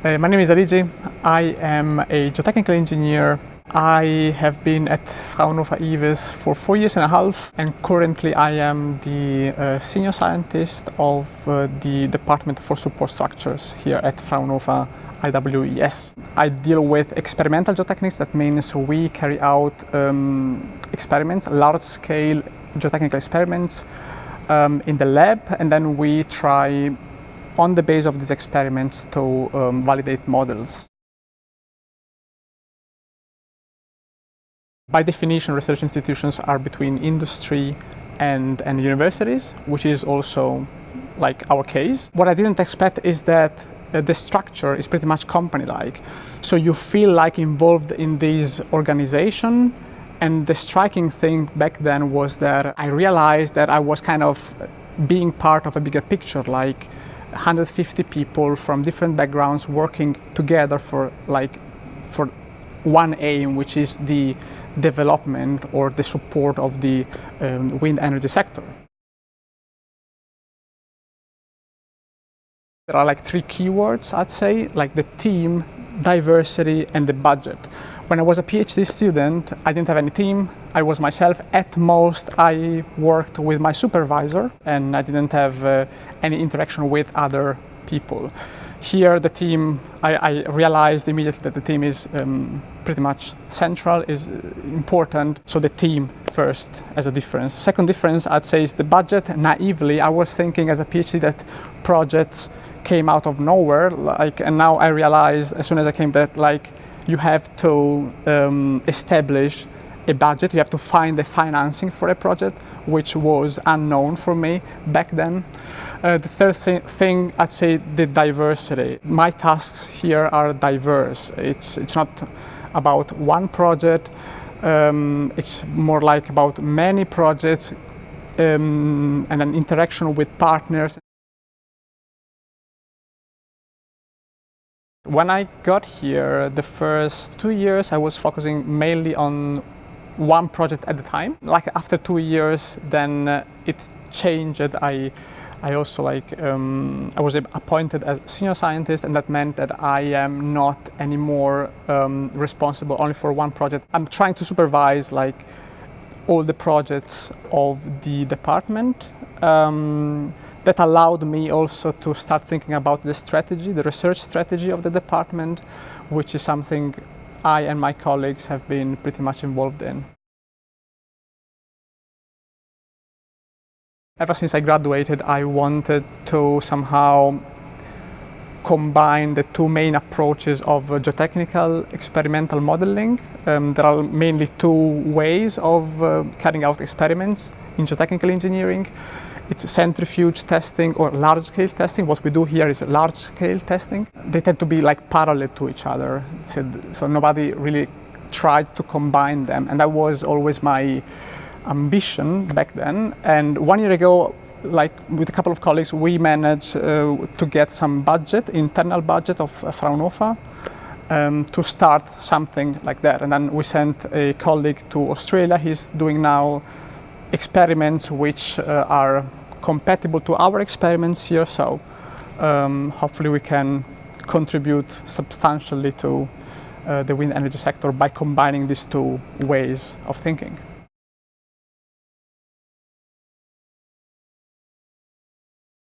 My name is Aligi. I am a geotechnical engineer. I have been at Fraunhofer IWES for 4 years and a half, and currently I am the senior scientist of the Department for Support Structures here at Fraunhofer IWES. I deal with experimental geotechnics. That means we carry out experiments, large-scale geotechnical experiments in the lab, and then we try on the basis of these experiments to validate models. By definition, research institutions are between industry and universities, which is also like our case. What I didn't expect is that the structure is pretty much company-like. So you feel like involved in this organization, and the striking thing back then was that I realized that I was kind of being part of a bigger picture, like 150 people from different backgrounds working together for one aim, which is the development or the support of the wind energy sector. There are like 3 keywords, I'd say, like the team, diversity, and the budget. When I was a PhD student, I didn't have any team. I was myself. At most, I worked with my supervisor, and I didn't have any interaction with other people. Here, the team, I realized immediately that the team is pretty much central, is important. So the team first as a difference. Second difference, I'd say, is the budget. Naively, I was thinking as a PhD that projects came out of nowhere, and now I realized as soon as I came that you have to establish a budget, you have to find the financing for a project, which was unknown for me back then. The third thing, I'd say, the diversity. My tasks here are diverse. It's not about one project, it's more like about many projects and an interaction with partners. When I got here, the first 2 years, I was focusing mainly on one project at a time. Like after 2 years, then it changed. I also I was appointed as senior scientist, and that meant that I am not anymore responsible only for one project. I'm trying to supervise all the projects of the department. That allowed me also to start thinking about the strategy, the research strategy of the department, which is something I and my colleagues have been pretty much involved in. Ever since I graduated, I wanted to somehow combine the 2 main approaches of geotechnical experimental modeling. There are mainly 2 ways of carrying out experiments in geotechnical engineering. It's centrifuge testing or large-scale testing. What we do here is large-scale testing. They tend to be parallel to each other, so nobody really tried to combine them, and that was always my ambition back then. And 1 year ago, with a couple of colleagues, we managed to get some budget, internal budget of Fraunhofer, to start something like that. And then we sent a colleague to Australia. He's doing now experiments which are compatible to our experiments here, so hopefully we can contribute substantially to the wind energy sector by combining these 2 ways of thinking.